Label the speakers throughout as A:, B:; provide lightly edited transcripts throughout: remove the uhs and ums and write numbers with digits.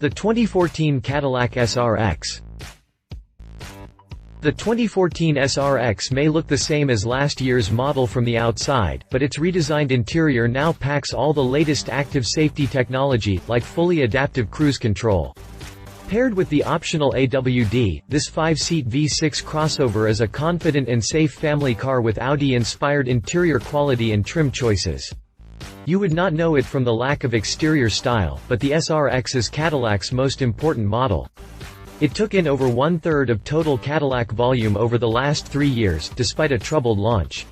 A: The 2014 Cadillac SRX. The 2014 SRX may look the same as last year's model from the outside, but its redesigned interior now packs all the latest active safety technology, like fully adaptive cruise control. Paired with the optional AWD, this 5-seat V6 crossover is a confident and safe family car with Audi-inspired interior quality and trim choices. You would not know it from the lack of exterior style, but the SRX is Cadillac's most important model. It took in over one-third of total Cadillac volume over the last 3 years, despite a troubled launch.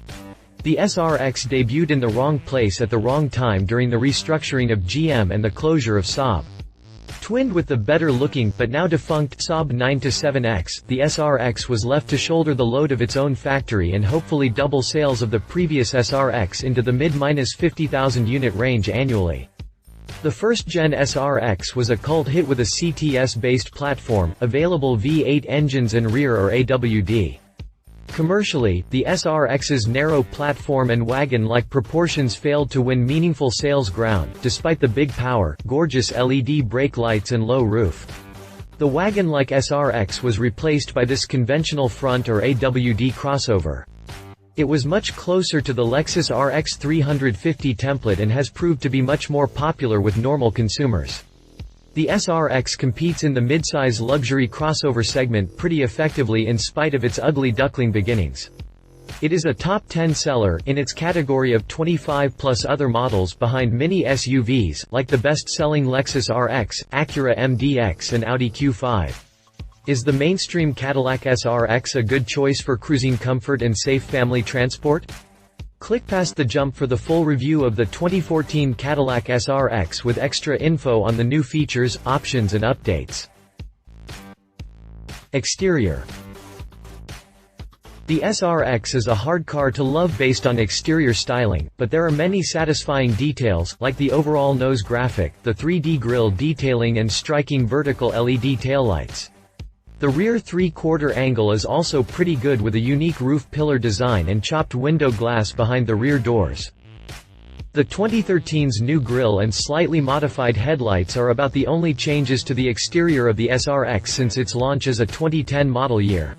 A: The SRX debuted in the wrong place at the wrong time during the restructuring of GM and the closure of Saab. Twinned with the better-looking, but now defunct, Saab 9-7X, the SRX was left to shoulder the load of its own factory and hopefully double sales of the previous SRX into the mid-50,000 unit range annually. The first-gen SRX was a cult hit with a CTS-based platform, available V8 engines and rear or AWD. Commercially, the SRX's narrow platform and wagon-like proportions failed to win meaningful sales ground, despite the big power, gorgeous LED brake lights and low roof. The wagon-like SRX was replaced by this conventional front or AWD crossover. It was much closer to the Lexus RX 350 template and has proved to be much more popular with normal consumers. The SRX competes in the midsize luxury crossover segment pretty effectively in spite of its ugly duckling beginnings. It is a top 10 seller in its category of 25+ other models behind mini SUVs, like the best-selling Lexus RX, Acura Mdx and Audi Q5. Is the mainstream Cadillac SRX a good choice for cruising comfort and safe family transport? Click past the jump for the full review of the 2014 Cadillac SRX with extra info on the new features, options and updates. Exterior. The SRX is a hard car to love based on exterior styling, but there are many satisfying details, like the overall nose graphic, the 3D grille detailing and striking vertical LED taillights. The rear 3/4 angle is also pretty good with a unique roof pillar design and chopped window glass behind the rear doors. The 2013's new grille and slightly modified headlights are about the only changes to the exterior of the SRX since its launch as a 2010 model year.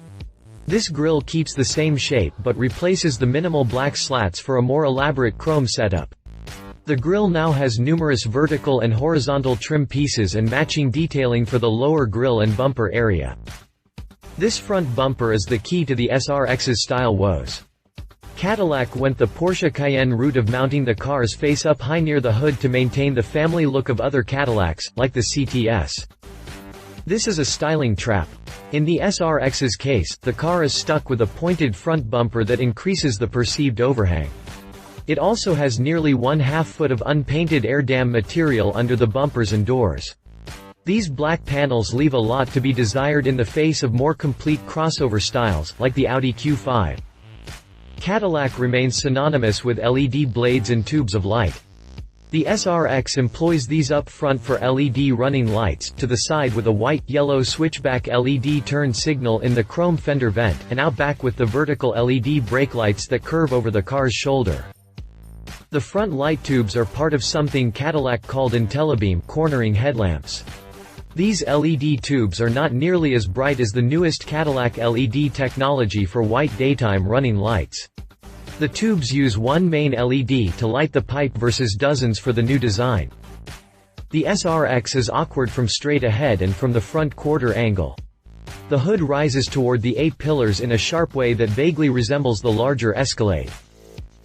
A: This grille keeps the same shape but replaces the minimal black slats for a more elaborate chrome setup. The grille now has numerous vertical and horizontal trim pieces and matching detailing for the lower grille and bumper area. This front bumper is the key to the SRX's style woes. Cadillac went the Porsche Cayenne route of mounting the car's face up high near the hood to maintain the family look of other Cadillacs, like the CTS. This is a styling trap. In the SRX's case, the car is stuck with a pointed front bumper that increases the perceived overhang. It also has nearly 1/2 foot of unpainted air dam material under the bumpers and doors. These black panels leave a lot to be desired in the face of more complete crossover styles, like the Audi Q5. Cadillac remains synonymous with LED blades and tubes of light. The SRX employs these up front for LED running lights, to the side with a white-yellow switchback LED turn signal in the chrome fender vent, and out back with the vertical LED brake lights that curve over the car's shoulder. The front light tubes are part of something Cadillac called IntelliBeam cornering headlamps. These LED tubes are not nearly as bright as the newest Cadillac LED technology for white daytime running lights. The tubes use one main LED to light the pipe versus dozens for the new design. The SRX is awkward from straight ahead and from the front quarter angle. The hood rises toward the A-pillars in a sharp way that vaguely resembles the larger Escalade.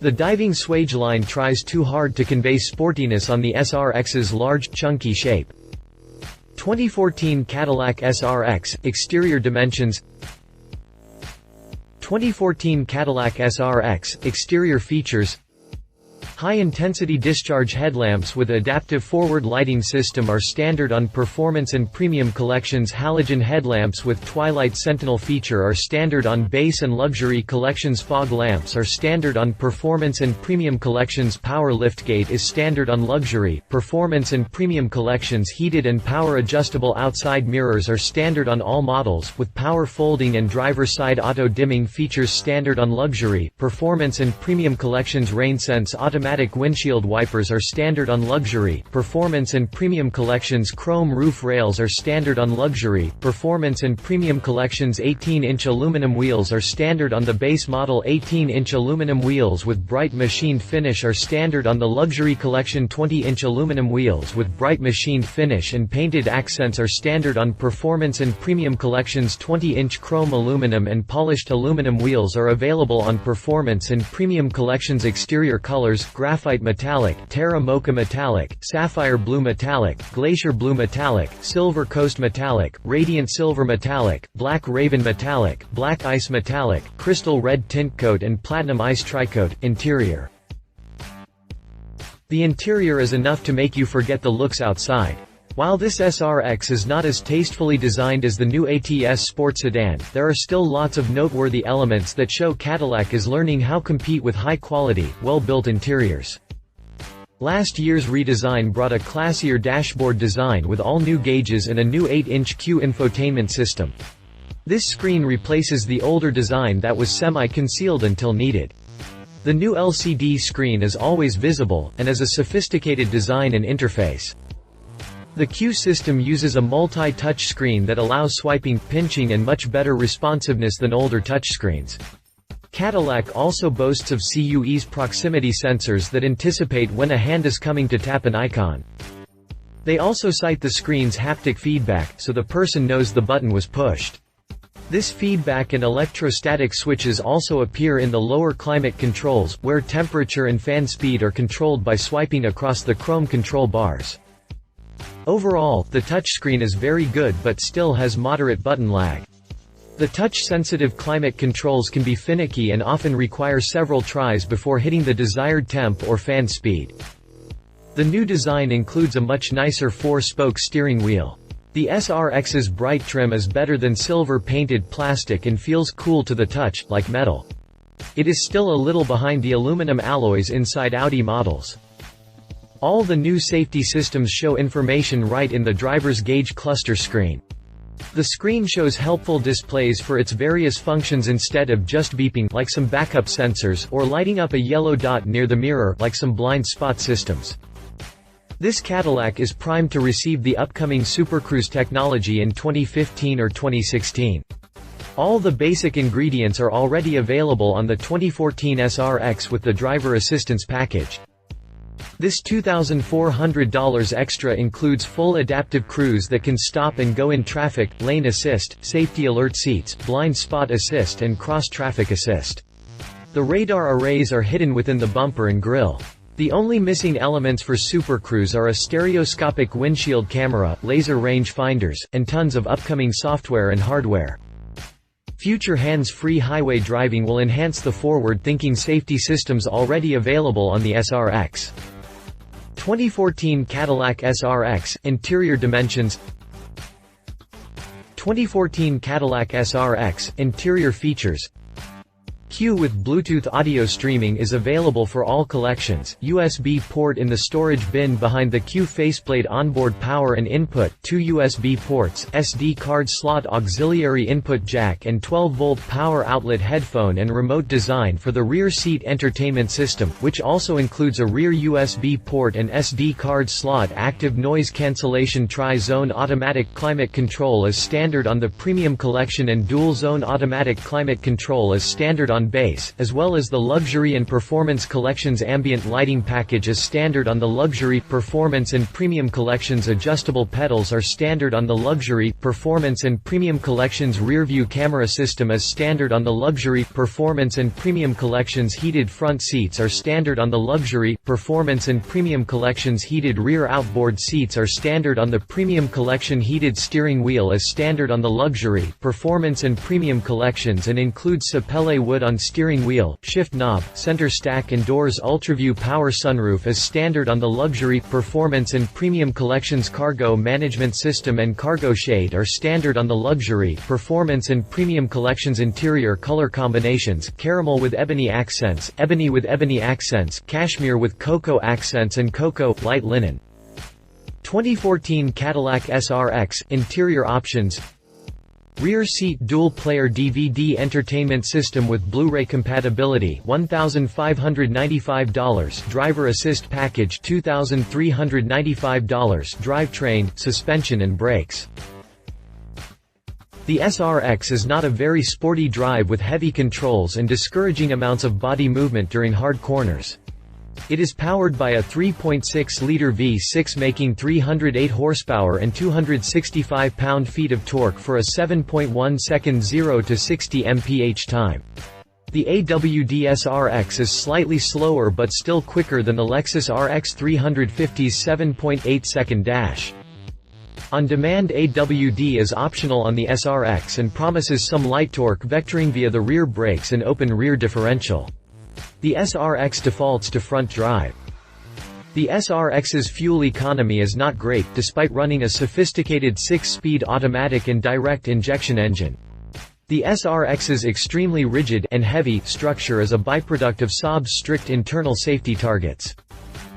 A: The diving swage line tries too hard to convey sportiness on the SRX's large, chunky shape. 2014 Cadillac SRX, exterior dimensions. 2014 Cadillac SRX, exterior features. High-intensity discharge headlamps with adaptive forward lighting system are standard on Performance and Premium Collections. Halogen headlamps with Twilight Sentinel feature are standard on Base and Luxury Collections. Fog lamps are standard on Performance and Premium Collections. Power liftgate is standard on Luxury, Performance and Premium Collections. Heated and power adjustable outside mirrors are standard on all models, with power folding and driver side auto dimming features standard on Luxury, Performance and Premium Collections. RainSense automatic automatic windshield wipers are standard on luxury, performance and premium collections. Chrome roof rails are standard on luxury, performance and premium collections. 18-inch aluminum wheels are standard on the base model. 18-inch aluminum wheels with bright machined finish are standard on the luxury collection. 20-inch aluminum wheels with bright machined finish and painted accents are standard on performance and premium collections. 20-inch chrome aluminum and polished aluminum wheels are available on performance and premium collections. Exterior colors: graphite metallic, Terra mocha metallic, sapphire blue metallic, glacier blue metallic, silver coast metallic, radiant silver metallic, black raven metallic, black ice metallic, crystal red tint coat and platinum ice tricoat. Interior. The interior is enough to make you forget the looks outside. While this SRX is not as tastefully designed as the new ATS Sport sedan, there are still lots of noteworthy elements that show Cadillac is learning how to compete with high-quality, well-built interiors. Last year's redesign brought a classier dashboard design with all new gauges and a new 8-inch Q infotainment system. This screen replaces the older design that was semi-concealed until needed. The new LCD screen is always visible, and is a sophisticated design and interface. The Q system uses a multi-touch screen that allows swiping, pinching and much better responsiveness than older touchscreens. Cadillac also boasts of CUE's proximity sensors that anticipate when a hand is coming to tap an icon. They also cite the screen's haptic feedback, so the person knows the button was pushed. This feedback and electrostatic switches also appear in the lower climate controls, where temperature and fan speed are controlled by swiping across the chrome control bars. Overall, the touchscreen is very good but still has moderate button lag. The touch-sensitive climate controls can be finicky and often require several tries before hitting the desired temp or fan speed. The new design includes a much nicer 4-spoke steering wheel. The SRX's bright trim is better than silver-painted plastic and feels cool to the touch, like metal. It is still a little behind the aluminum alloys inside Audi models. All the new safety systems show information right in the driver's gauge cluster screen. The screen shows helpful displays for its various functions instead of just beeping, like some backup sensors, or lighting up a yellow dot near the mirror, like some blind spot systems. This Cadillac is primed to receive the upcoming Super Cruise technology in 2015 or 2016. All the basic ingredients are already available on the 2014 SRX with the driver assistance package. This $2,400 extra includes full adaptive cruise that can stop and go in traffic, lane assist, safety alert seats, blind spot assist and cross-traffic assist. The radar arrays are hidden within the bumper and grille. The only missing elements for Super Cruise are a stereoscopic windshield camera, laser range finders, and tons of upcoming software and hardware. Future hands-free highway driving will enhance the forward-thinking safety systems already available on the SRX. 2014 Cadillac SRX, interior dimensions. 2014 Cadillac SRX, interior features. Q with Bluetooth audio streaming is available for all collections. USB port in the storage bin behind the Q faceplate. Onboard power and input, 2 USB ports, SD card slot, auxiliary input jack and 12-volt power outlet. Headphone and remote design for the rear seat entertainment system, which also includes a rear USB port and SD card slot. Active noise cancellation. Tri-zone automatic climate control is standard on the premium collection and dual-zone automatic climate control is standard on base, as well as the luxury and performance collections. Ambient lighting package is standard on the luxury, performance and premium collections. Adjustable pedals are standard on the luxury, performance and premium collections. Rear view camera system is standard on the luxury, performance and premium collections. Heated front seats are standard on the luxury, performance and premium collections. Heated rear outboard seats are standard on the premium collection. Heated steering wheel is standard on the luxury, performance and premium collections and includes sapele wood on steering wheel, shift knob, center stack and doors. Ultraview power sunroof is standard on the luxury, performance and premium collections. Cargo management system and cargo shade are standard on the luxury, performance and premium collections. Interior color combinations: caramel with ebony accents, cashmere with cocoa accents and cocoa, light linen. 2014 Cadillac SRX, interior options. Rear seat dual-player DVD entertainment system with Blu-ray compatibility $1,595, driver assist package $2,395, drivetrain, suspension and brakes. The SRX is not a very sporty drive with heavy controls and discouraging amounts of body movement during hard corners. It is powered by a 3.6-liter V6 making 308 horsepower and 265 pound-feet of torque for a 7.1 second 0 to 60 mph time. The AWD SRX is slightly slower but still quicker than the Lexus RX 350's 7.8 second dash. On-demand AWD is optional on the SRX and promises some light torque vectoring via the rear brakes and open rear differential. The SRX defaults to front drive. The SRX's fuel economy is not great despite running a sophisticated 6-speed automatic and direct injection engine. The SRX's extremely rigid and heavy structure is a byproduct of Saab's strict internal safety targets.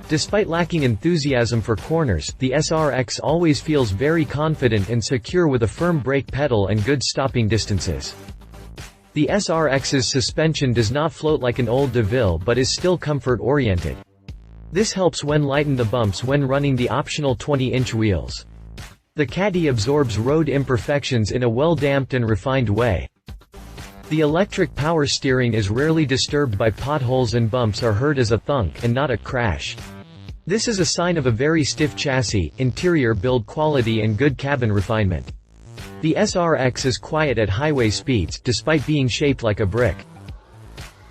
A: Despite lacking enthusiasm for corners, the SRX always feels very confident and secure with a firm brake pedal and good stopping distances. The SRX's suspension does not float like an old DeVille but is still comfort-oriented. This helps when lighten the bumps when running the optional 20-inch wheels. The Caddy absorbs road imperfections in a well-damped and refined way. The electric power steering is rarely disturbed by potholes and bumps are heard as a thunk and not a crash. This is a sign of a very stiff chassis, interior build quality and good cabin refinement. The SRX is quiet at highway speeds, despite being shaped like a brick.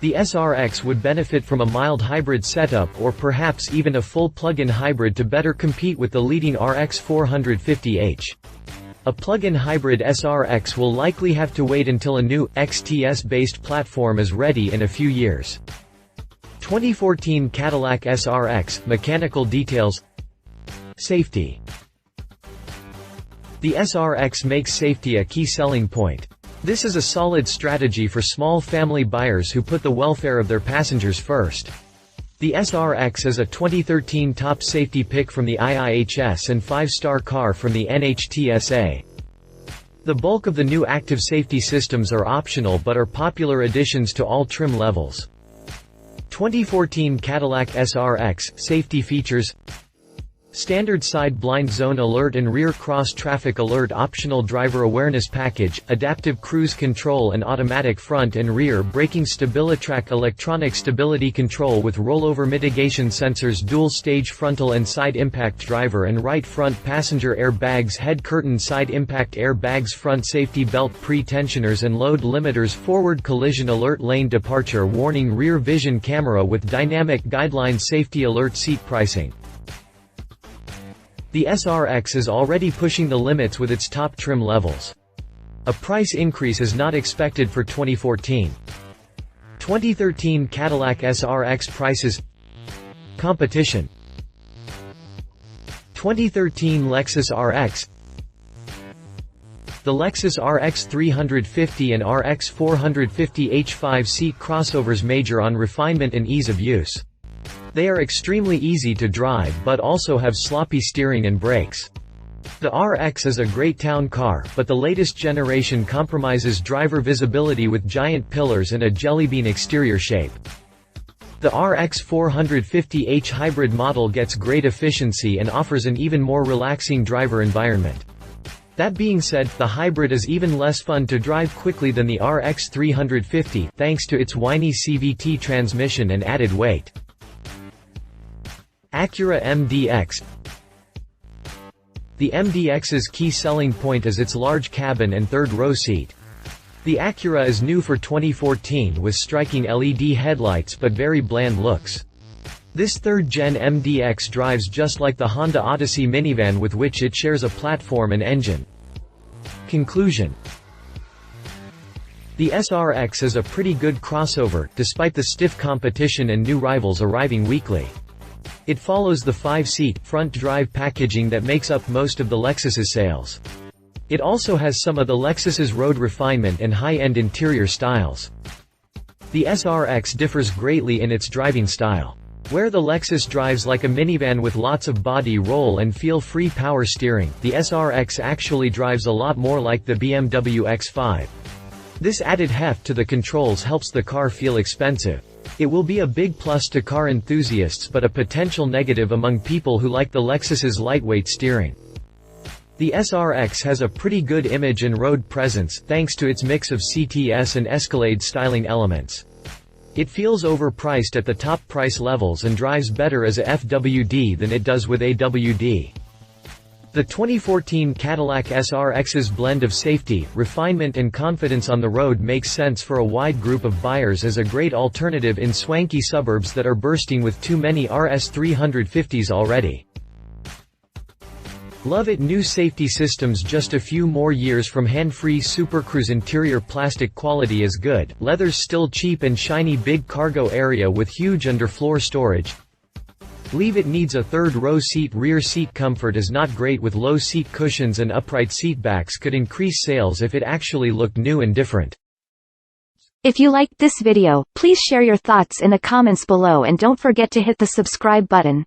A: The SRX would benefit from a mild hybrid setup or perhaps even a full plug-in hybrid to better compete with the leading RX 450h. A plug-in hybrid SRX will likely have to wait until a new, XTS-based platform is ready in a few years. 2014 Cadillac SRX, mechanical details. Safety. The SRX makes safety a key selling point. This is a solid strategy for small family buyers who put the welfare of their passengers first. The SRX is a 2013 top safety pick from the IIHS and 5-star car from the NHTSA. The bulk of the new active safety systems are optional but are popular additions to all trim levels. 2014 Cadillac SRX, safety features. Standard side blind zone alert and rear cross traffic alert, optional driver awareness package, adaptive cruise control and automatic front and rear braking, StabiliTrak electronic stability control with rollover mitigation sensors, dual stage frontal and side impact driver and right front passenger airbags, head curtain side impact airbags, front safety belt pre-tensioners and load limiters, forward collision alert, lane departure warning, rear vision camera with dynamic guideline, safety alert, seat pricing. The SRX is already pushing the limits with its top trim levels. A price increase is not expected for 2014. 2013 Cadillac SRX prices. Competition. 2013 Lexus RX. The Lexus RX 350 and RX 450h 5-seat crossovers major on refinement and ease of use. They are extremely easy to drive but also have sloppy steering and brakes. The RX is a great town car, but the latest generation compromises driver visibility with giant pillars and a jellybean exterior shape. The RX 450h hybrid model gets great efficiency and offers an even more relaxing driver environment. That being said, the hybrid is even less fun to drive quickly than the RX 350, thanks to its whiny CVT transmission and added weight. Acura Mdx. The Mdx's key selling point is its large cabin and third-row seat. The Acura is new for 2014 with striking LED headlights but very bland looks. This third-gen Mdx drives just like the Honda Odyssey minivan with which it shares a platform and engine. Conclusion. The SRX is a pretty good crossover, despite the stiff competition and new rivals arriving weekly. It follows the 5-seat, front-drive packaging that makes up most of the Lexus's sales. It also has some of the Lexus's road refinement and high-end interior styles. The SRX differs greatly in its driving style. Where the Lexus drives like a minivan with lots of body roll and feel-free power steering, the SRX actually drives a lot more like the BMW X5. This added heft to the controls helps the car feel expensive. It will be a big plus to car enthusiasts but a potential negative among people who like the Lexus's lightweight steering. The SRX has a pretty good image and road presence, thanks to its mix of CTS and Escalade styling elements. It feels overpriced at the top price levels and drives better as a FWD than it does with AWD. The 2014 Cadillac SRX's blend of safety, refinement and confidence on the road makes sense for a wide group of buyers as a great alternative in swanky suburbs that are bursting with too many RS 350s already. Love it. New safety systems. Just a few more years from hand-free Super Cruise. Interior plastic quality is good, leather's still cheap and shiny. Big cargo area with huge underfloor storage. Leave it needs a third row seat. Rear seat comfort is not great with low seat cushions, and upright seatbacks could increase sales if it actually looked new and different.
B: If you liked this video, please share your thoughts in the comments below and don't forget to hit the subscribe button.